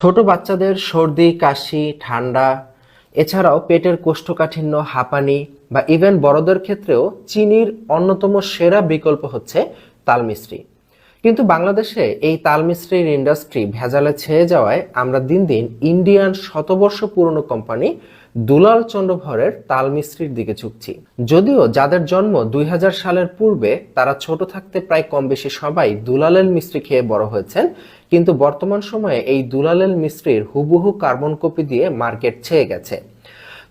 ছোট বাচ্চাদের সর্দি, কাশি, ঠান্ডা এছাড়াও পেটের কোষ্ঠকাঠিন্য, হাঁপানি বা ইভেন বড়দের ক্ষেত্রেও চিনির অন্যতম সেরা বিকল্প হচ্ছে তালমিছরি। কিন্তু বাংলাদেশে এই তালমিছরির ইন্ডাস্ট্রি ভেজালে ছেয়ে যাওয়ায় আমরা দিন দিন ইন্ডিয়ান শতবর্ষ পুরনো কোম্পানি দুলাল চন্দ্র ভরের তালমিছরির দিকে ঝুঁকছি। যদিও যাদের জন্ম 2000 সালের পূর্বে তারা ছোট থাকতে প্রায় কম বেশি সবাই দুলালের মিষ্টি খেয়ে বড় হয়েছেন, কিন্তু বর্তমান সময়ে এই দুলালের মিষ্টির হুবহু কার্বন কপি দিয়ে মার্কেট ছেয়ে গেছে।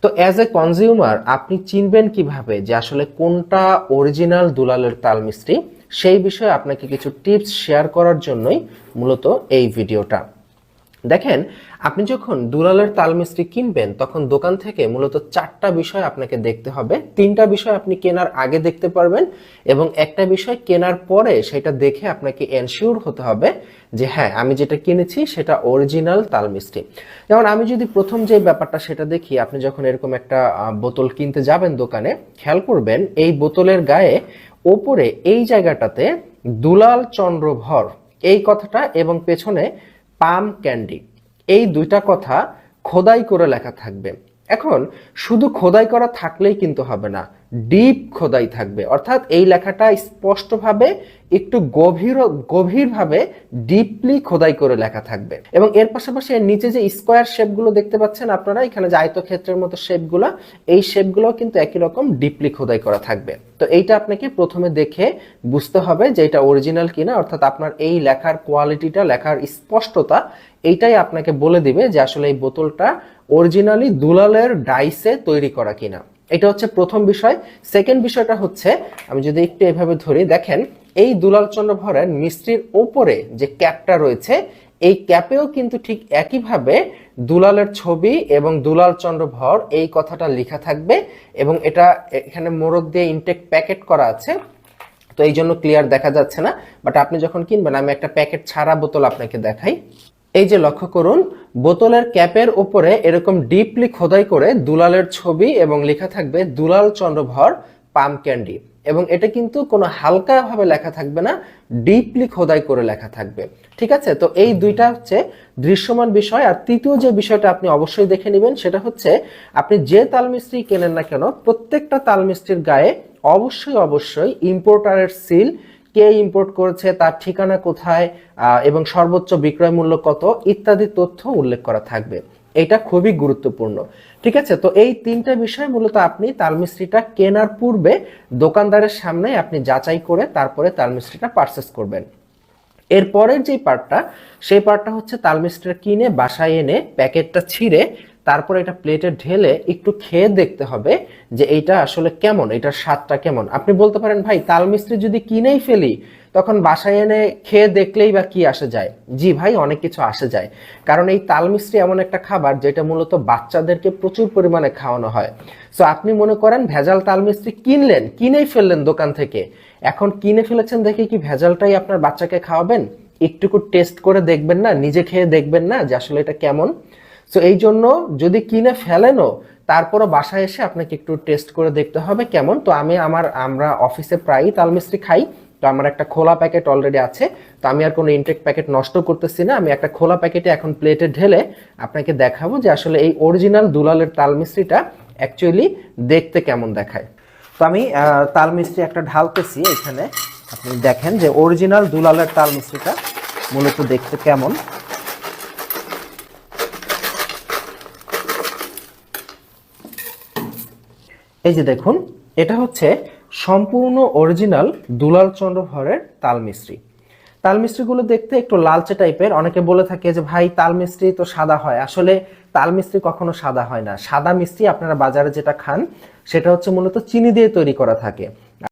তো অ্যাজ এ কনজিউমার আপনি চিনবেন কিভাবে যে আসলে কোনটা অরিজিনাল দুলালের তাল মিষ্টি? সেই বিষয়ে আপনাকে কিছু টিপস শেয়ার করার জন্যই মূলত এই ভিডিওটা। দেখেন, আপনি যখন দুলালের তাল মিষ্টি কিনবেন তখন দোকান থেকে মূলত 4টা বিষয় আপনাকে দেখতে হবে। 3টা বিষয় আপনি কেনার আগে দেখতে পারবেন এবং একটা বিষয় কেনার পরে সেটা দেখে আপনাকে এনশিওর হতে হবে যে হ্যাঁ, আমি যেটা কিনেছি সেটা অরিজিনাল তাল মিষ্টি। যেমন আমি যদি প্রথম যে ব্যাপারটা সেটা দেখি, আপনি যখন এরকম একটা বোতল কিনতে যাবেন দোকানে, খেয়াল করবেন এই বোতলের গায়ে ওপরে এই জায়গাটাতে দুলাল চন্দ্র ভর এই কথাটা এবং পেছনে পাম ক্যান্ডি, এই দুইটা কথা খোদাই করে লেখা থাকবে। এখন শুধু খোদাই করা থাকলেই কিন্তু হবে না, ডিপ খোদাই থাকবে, অর্থাৎ এই লেখাটা স্পষ্টভাবে একটু গভীরভাবে ডিপলি খোদাই করে লেখা থাকবে। এবং এর পাশাপাশি এর নিচে যে স্কোয়ার শেপগুলো দেখতে পাচ্ছেন আপনারা, এখানে যে আয়তক্ষেত্রের মতো শেপগুলো, এই শেপগুলো কিন্তু একই রকম ডিপলি খোদাই করা থাকবে। তো এইটা আপনাকে প্রথমে দেখে বুঝতে হবে যে এটা অরিজিনাল কিনা, অর্থাৎ আপনার এই লেখার কোয়ালিটিটা, লেখার স্পষ্টতা এইটাই আপনাকে বলে দিবে যে আসলে এই বোতলটা অরিজিনালি দুলালের ডাইসে তৈরি করা কিনা। এটা হচ্ছে প্রথম বিষয়। সেকেন্ড বিষয়টা হচ্ছে, আমি যদি একটু এভাবে ধরি, দেখেন এই দুলাল চন্দ্র ভরের মিষ্টির ওপরে যে ক্যাপটা রয়েছে, এই ক্যাপেও কিন্তু ঠিক একইভাবে দুলালের ছবি এবং দুলাল চন্দ্র ভর এই কথাটা লেখা থাকবে এবং এটা এখানে মোড়ক দিয়ে ইনটেক প্যাকেট করা আছে, তো এই জন্য ক্লিয়ার দেখা যাচ্ছে না। বাট আপনি যখন কিনবেন, আমি একটা প্যাকেট ছাড়া বোতল আপনাকে দেখাই। এই যে লক্ষ্য করুন, বোতলের ক্যাপের উপরে এরকম ডিপলি খোদাই করে দুলালের ছবি এবং লেখা থাকবে দুলাল চন্দ্র ভর পাম ক্যান্ডি, এবং এটা কিন্তু কোনো হালকা ভাবে লেখা থাকবে না, ডিপলি খোদাই করে লেখা থাকবে। ঠিক আছে, তো এই দুইটা হচ্ছে দৃশ্যমান বিষয়। আর তৃতীয় যে বিষয়টা আপনি অবশ্যই দেখে নেবেন সেটা হচ্ছে, আপনি যে তাল মিষ্টি কেনেন না কেন, প্রত্যেকটা তাল মিষ্টির গায়ে অবশ্যই ইম্পোর্টারের সিল, কে ইম্পোর্ট করেছে, তার ঠিকানা কোথায় এবং সর্বোচ্চ বিক্রয় মূল্য কত ইত্যাদি তথ্য উল্লেখ করা থাকবে। এটা খুবই গুরুত্বপূর্ণ। ঠিক আছে, তো এই 3টা বিষয় মূলত আপনি তাল মিষ্টিটা কেনার পূর্বে দোকানদারের সামনে আপনি যাচাই করে তারপরে তাল মিষ্টিটা পারচেস করবেন। এরপরের যে পার্টটা, সেই পার্টটা হচ্ছে তাল মিষ্টিটা কিনে বাসায় এনে প্যাকেটটা ছিঁড়ে তারপর এটা প্লেটে ঢেলে একটু খেয়ে দেখতে হবে যে এইটা আসলে কেমন, এটার স্বাদটা কেমন। আপনি বলতে পারেন, ভাই তাল মিষ্টি যদি কিনেই ফেলি তখন বাসায় এনে খেয়ে দেখলেই বা কি আসে যায়? জি ভাই, অনেক কিছু আসে যায়। কারণ এই তাল মিষ্টি এমন একটা খাবার যেটা মূলত বাচ্চাদেরকে প্রচুর পরিমাণে খাওয়ানো হয়। সো আপনি মনে করেন ভেজাল তাল মিষ্টি কিনেই ফেললেন দোকান থেকে, এখন কিনে ফেলেছেন দেখে কি ভেজালটাই আপনার বাচ্চাকে খাওয়াবেন? একটুকু টেস্ট করে দেখবেন না, নিজে খেয়ে দেখবেন না যে আসলে এটা কেমন? সো এই জন্য যদি কিনে ফেলেনও, তারপরও বাসায় এসে আপনাকে একটু টেস্ট করে দেখতে হবে কেমন। তো আমরা অফিসে প্রায়ই তাল মিষ্টি খাই, তো আমার একটা খোলা প্যাকেট অলরেডি আছে, তো আমি আর কোনো ইনটেক প্যাকেট নষ্ট করতেছি না। আমি একটা খোলা প্যাকেটে এখন প্লেটে ঢেলে আপনাকে দেখাবো যে আসলে এই অরিজিনাল দুলালের তাল মিষ্টিটা অ্যাকচুয়ালি দেখতে কেমন দেখায়। তো আমি তাল মিষ্টি একটা ঢালতেছি এখানে, আপনি দেখেন যে অরিজিনাল দুলালের তাল মিষ্টিটা মূলত দেখতে কেমন। এই যে দেখুন, এটা হচ্ছে সম্পূর্ণ অরিজিনাল দুলাল চন্দ্র ভরের তাল মিষ্টি। তাল মিষ্টিগুলো দেখতে একটু লালচে টাইপের। অনেকে বলে থাকে যে ভাই তাল মিষ্টি তো সাদা হয়, আসলে তাল মিষ্টি কখনো সাদা হয় না। সাদা মিষ্টি আপনারা বাজারে যেটা খান সেটা হচ্ছে মূলত চিনি দিয়ে তৈরি করা থাকে।